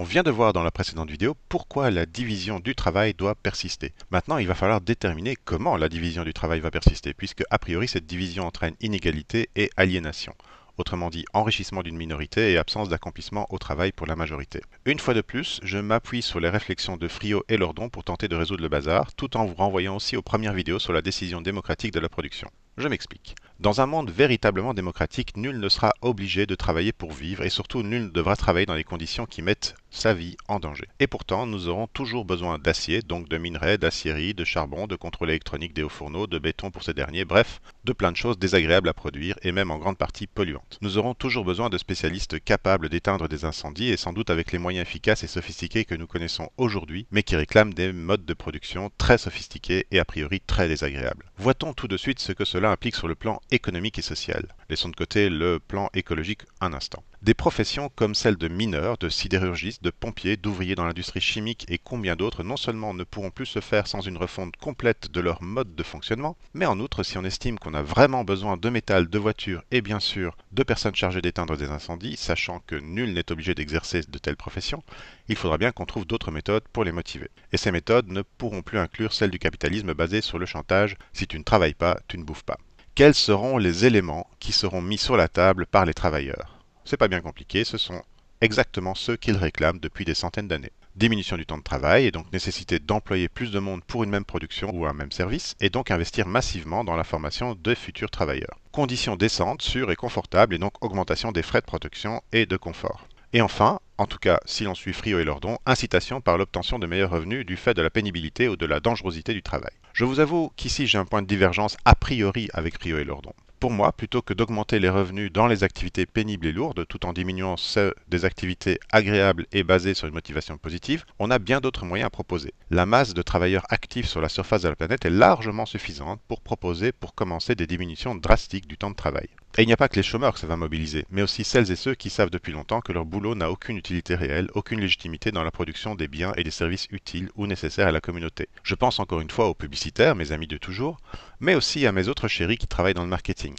On vient de voir dans la précédente vidéo pourquoi la division du travail doit persister. Maintenant, il va falloir déterminer comment la division du travail va persister, puisque a priori cette division entraîne inégalité et aliénation. Autrement dit, enrichissement d'une minorité et absence d'accomplissement au travail pour la majorité. Une fois de plus, je m'appuie sur les réflexions de Friot et Lordon pour tenter de résoudre le bazar, tout en vous renvoyant aussi aux premières vidéos sur la décision démocratique de la production. Je m'explique. Dans un monde véritablement démocratique, nul ne sera obligé de travailler pour vivre et surtout nul ne devra travailler dans des conditions qui mettent sa vie en danger. Et pourtant, nous aurons toujours besoin d'acier, donc de minerais, d'aciérie, de charbon, de contrôle électronique des hauts fourneaux, de béton pour ces derniers, bref, de plein de choses désagréables à produire et même en grande partie polluantes. Nous aurons toujours besoin de spécialistes capables d'éteindre des incendies et sans doute avec les moyens efficaces et sophistiqués que nous connaissons aujourd'hui, mais qui réclament des modes de production très sophistiqués et a priori très désagréables. Voit-on tout de suite ce que cela implique sur le plan économique et social. Laissons de côté le plan écologique un instant. Des professions comme celles de mineurs, de sidérurgistes, de pompiers, d'ouvriers dans l'industrie chimique et combien d'autres non seulement ne pourront plus se faire sans une refonte complète de leur mode de fonctionnement, mais en outre si on estime qu'on a vraiment besoin de métal, de voitures et bien sûr de personnes chargées d'éteindre des incendies, sachant que nul n'est obligé d'exercer de telles professions, il faudra bien qu'on trouve d'autres méthodes pour les motiver. Et ces méthodes ne pourront plus inclure celles du capitalisme basé sur le chantage « si tu ne travailles pas, tu ne bouffes pas ». Quels seront les éléments qui seront mis sur la table par les travailleurs? C'est pas bien compliqué, ce sont exactement ceux qu'ils réclament depuis des centaines d'années. Diminution du temps de travail et donc nécessité d'employer plus de monde pour une même production ou un même service et donc investir massivement dans la formation des futurs travailleurs. Conditions décentes, sûres et confortables et donc augmentation des frais de protection et de confort. Et enfin, en tout cas si l'on suit Friot et Lordon, incitation par l'obtention de meilleurs revenus du fait de la pénibilité ou de la dangerosité du travail. Je vous avoue qu'ici j'ai un point de divergence a priori avec Friot et Lordon. Pour moi, plutôt que d'augmenter les revenus dans les activités pénibles et lourdes, tout en diminuant ceux des activités agréables et basées sur une motivation positive, on a bien d'autres moyens à proposer. La masse de travailleurs actifs sur la surface de la planète est largement suffisante pour proposer, pour commencer, des diminutions drastiques du temps de travail. Et il n'y a pas que les chômeurs que ça va mobiliser, mais aussi celles et ceux qui savent depuis longtemps que leur boulot n'a aucune utilité réelle, aucune légitimité dans la production des biens et des services utiles ou nécessaires à la communauté. Je pense encore une fois aux publicitaires, mes amis de toujours, mais aussi à mes autres chéris qui travaillent dans le marketing.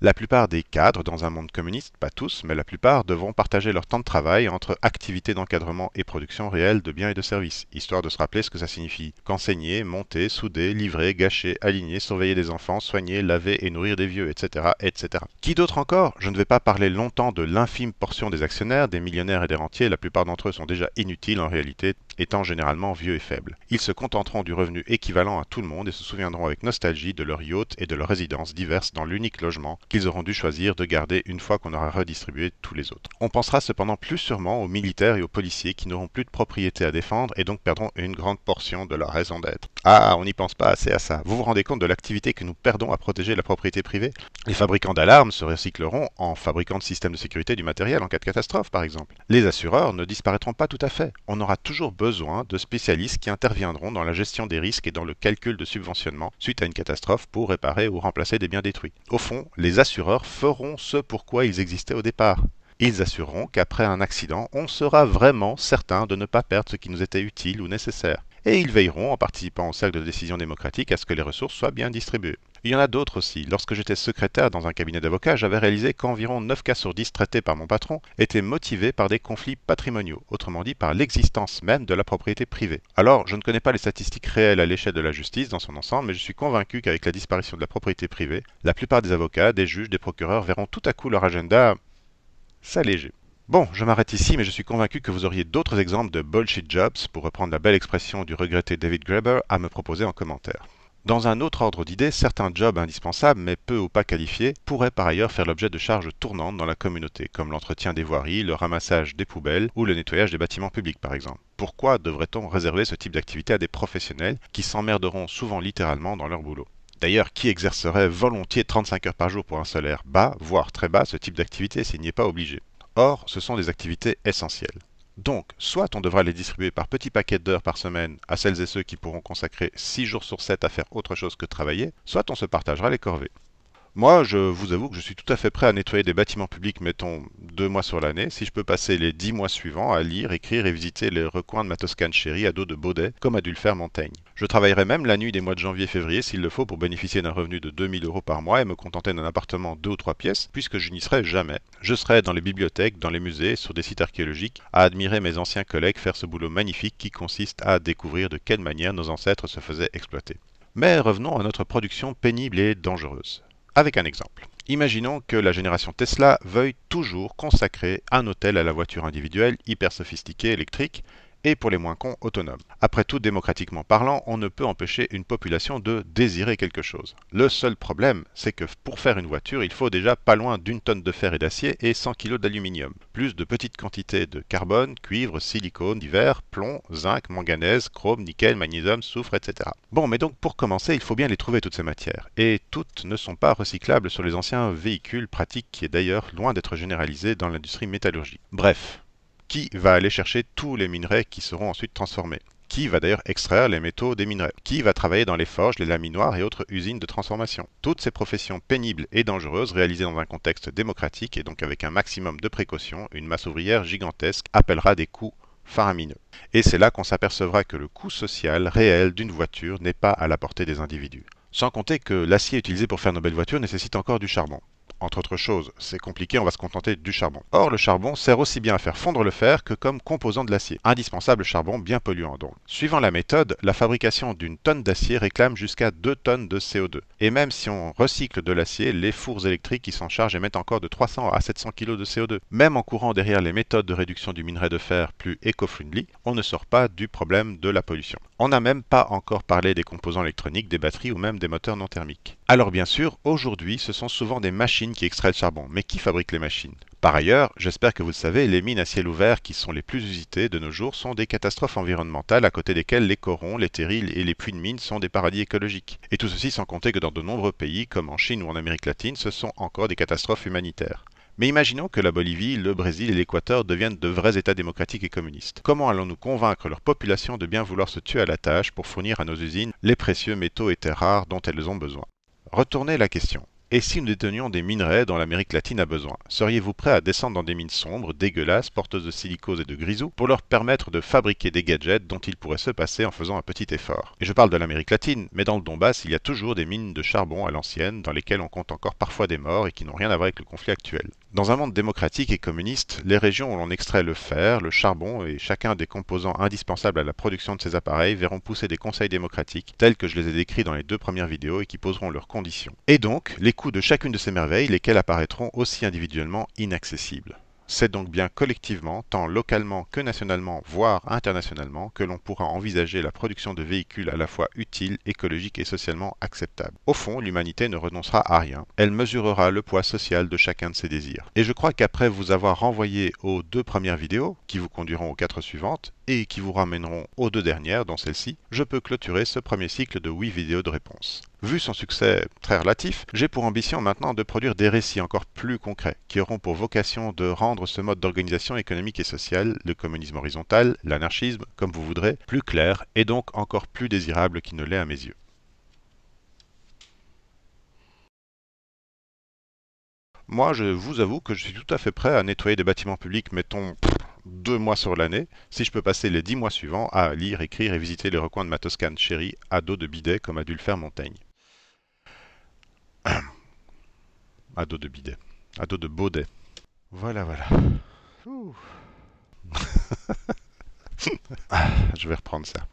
La plupart des cadres dans un monde communiste, pas tous, mais la plupart devront partager leur temps de travail entre activités d'encadrement et production réelle de biens et de services, histoire de se rappeler ce que ça signifie qu'enseigner, monter, souder, livrer, gâcher, aligner, surveiller des enfants, soigner, laver et nourrir des vieux, etc., etc. Qui d'autre encore? Je ne vais pas parler longtemps de l'infime portion des actionnaires, des millionnaires et des rentiers, la plupart d'entre eux sont déjà inutiles en réalité, étant généralement vieux et faibles. Ils se contenteront du revenu équivalent à tout le monde et se souviendront avec nostalgie de leur yacht et de leurs résidences diverses dans l'unique logement qu'ils auront dû choisir de garder une fois qu'on aura redistribué tous les autres. On pensera cependant plus sûrement aux militaires et aux policiers qui n'auront plus de propriété à défendre et donc perdront une grande portion de leur raison d'être. Ah, on n'y pense pas assez à ça. Vous vous rendez compte de l'activité que nous perdons à protéger la propriété privée? Les fabricants d'alarmes se recycleront en fabricant de systèmes de sécurité du matériel en cas de catastrophe, par exemple. Les assureurs ne disparaîtront pas tout à fait. On aura toujours besoin de spécialistes qui interviendront dans la gestion des risques et dans le calcul de subventionnement suite à une catastrophe pour réparer ou remplacer des biens détruits. Au fond, les assureurs feront ce pourquoi ils existaient au départ. Ils assureront qu'après un accident, on sera vraiment certain de ne pas perdre ce qui nous était utile ou nécessaire. Et ils veilleront, en participant au cercle de décision démocratique, à ce que les ressources soient bien distribuées. Il y en a d'autres aussi. Lorsque j'étais secrétaire dans un cabinet d'avocats, j'avais réalisé qu'environ 9 cas sur 10 traités par mon patron étaient motivés par des conflits patrimoniaux, autrement dit par l'existence même de la propriété privée. Alors, je ne connais pas les statistiques réelles à l'échelle de la justice dans son ensemble, mais je suis convaincu qu'avec la disparition de la propriété privée, la plupart des avocats, des juges, des procureurs verront tout à coup leur agenda s'alléger. Bon, je m'arrête ici, mais je suis convaincu que vous auriez d'autres exemples de bullshit jobs, pour reprendre la belle expression du regretté David Graeber, à me proposer en commentaire. Dans un autre ordre d'idées, certains jobs indispensables, mais peu ou pas qualifiés, pourraient par ailleurs faire l'objet de charges tournantes dans la communauté, comme l'entretien des voiries, le ramassage des poubelles ou le nettoyage des bâtiments publics par exemple. Pourquoi devrait-on réserver ce type d'activité à des professionnels qui s'emmerderont souvent littéralement dans leur boulot? D'ailleurs, qui exercerait volontiers 35 heures par jour pour un salaire bas, voire très bas, ce type d'activité s'il n'y est pas obligé? Or, ce sont des activités essentielles. Donc, soit on devra les distribuer par petits paquets d'heures par semaine à celles et ceux qui pourront consacrer 6 jours sur 7 à faire autre chose que travailler, soit on se partagera les corvées. Moi, je vous avoue que je suis tout à fait prêt à nettoyer des bâtiments publics, mettons 2 mois sur l'année, si je peux passer les 10 mois suivants à lire, écrire et visiter les recoins de ma Toscane chérie à dos de Baudet, comme a dû le faire Montaigne. Je travaillerai même la nuit des mois de janvier et février s'il le faut pour bénéficier d'un revenu de 2 000 € par mois et me contenter d'un appartement 2 ou 3 pièces, puisque je n'y serai jamais. Je serai dans les bibliothèques, dans les musées, sur des sites archéologiques, à admirer mes anciens collègues faire ce boulot magnifique qui consiste à découvrir de quelle manière nos ancêtres se faisaient exploiter. Mais revenons à notre production pénible et dangereuse. Avec un exemple. Imaginons que la génération Tesla veuille toujours consacrer un hôtel à la voiture individuelle hyper sophistiquée électrique et pour les moins cons autonome. Après tout, démocratiquement parlant, on ne peut empêcher une population de désirer quelque chose. Le seul problème, c'est que pour faire une voiture, il faut déjà pas loin d'1 tonne de fer et d'acier et 100 kg d'aluminium, plus de petites quantités de carbone, cuivre, silicone divers, plomb, zinc, manganèse, chrome, nickel, magnésium, soufre, etc. Bon, mais donc pour commencer, il faut bien les trouver toutes ces matières. Et toutes ne sont pas recyclables sur les anciens véhicules pratiques qui est d'ailleurs loin d'être généralisé dans l'industrie métallurgique. Bref. Qui va aller chercher tous les minerais qui seront ensuite transformés? Qui va d'ailleurs extraire les métaux des minerais? Qui va travailler dans les forges, les laminoirs et autres usines de transformation? Toutes ces professions pénibles et dangereuses réalisées dans un contexte démocratique et donc avec un maximum de précautions, une masse ouvrière gigantesque appellera des coûts faramineux. Et c'est là qu'on s'apercevra que le coût social réel d'une voiture n'est pas à la portée des individus. Sans compter que l'acier utilisé pour faire nos belles voitures nécessite encore du charbon. Entre autres choses, c'est compliqué, on va se contenter du charbon. Or, le charbon sert aussi bien à faire fondre le fer que comme composant de l'acier. Indispensable charbon, bien polluant donc. Suivant la méthode, la fabrication d'une tonne d'acier réclame jusqu'à 2 tonnes de CO2. Et même si on recycle de l'acier, les fours électriques qui s'en chargent émettent encore de 300 à 700 kg de CO2. Même en courant derrière les méthodes de réduction du minerai de fer plus éco-friendly, on ne sort pas du problème de la pollution. On n'a même pas encore parlé des composants électroniques, des batteries ou même des moteurs non thermiques. Alors bien sûr, aujourd'hui, ce sont souvent des machines qui extraient le charbon. Mais qui fabrique les machines? Par ailleurs, j'espère que vous le savez, les mines à ciel ouvert qui sont les plus usitées de nos jours sont des catastrophes environnementales à côté desquelles les corons, les terrils et les puits de mines sont des paradis écologiques. Et tout ceci sans compter que dans de nombreux pays, comme en Chine ou en Amérique latine, ce sont encore des catastrophes humanitaires. Mais imaginons que la Bolivie, le Brésil et l'Équateur deviennent de vrais États démocratiques et communistes. Comment allons-nous convaincre leur population de bien vouloir se tuer à la tâche pour fournir à nos usines les précieux métaux et terres rares dont elles ont besoin? Retournez la question. Et si nous détenions des minerais dont l'Amérique latine a besoin, seriez-vous prêt à descendre dans des mines sombres, dégueulasses, porteuses de silicose et de grisou, pour leur permettre de fabriquer des gadgets dont ils pourraient se passer en faisant un petit effort? Et je parle de l'Amérique latine, mais dans le Donbass, il y a toujours des mines de charbon à l'ancienne, dans lesquelles on compte encore parfois des morts et qui n'ont rien à voir avec le conflit actuel. Dans un monde démocratique et communiste, les régions où l'on extrait le fer, le charbon et chacun des composants indispensables à la production de ces appareils verront pousser des conseils démocratiques, tels que je les ai décrits dans les 2 premières vidéos et qui poseront leurs conditions. Et donc, les coûts de chacune de ces merveilles, lesquelles apparaîtront aussi individuellement inaccessibles. C'est donc bien collectivement, tant localement que nationalement, voire internationalement, que l'on pourra envisager la production de véhicules à la fois utiles, écologiques et socialement acceptables. Au fond, l'humanité ne renoncera à rien. Elle mesurera le poids social de chacun de ses désirs. Et je crois qu'après vous avoir renvoyé aux 2 premières vidéos, qui vous conduiront aux 4 suivantes, et qui vous ramèneront aux 2 dernières, dont celle-ci, je peux clôturer ce premier cycle de 8 vidéos de réponse. Vu son succès très relatif, j'ai pour ambition maintenant de produire des récits encore plus concrets, qui auront pour vocation de rendre ce mode d'organisation économique et sociale, le communisme horizontal, l'anarchisme, comme vous voudrez, plus clair et donc encore plus désirable qu'il ne l'est à mes yeux. Moi, je vous avoue que je suis tout à fait prêt à nettoyer des bâtiments publics, mettons 2 mois sur l'année, si je peux passer les 10 mois suivants à lire, écrire et visiter les recoins de ma Toscane chérie à dos de bidet comme a dû le faire Montaigne. À dos de bidet. À dos de Baudet. Voilà, voilà. Ouh. Je vais reprendre ça.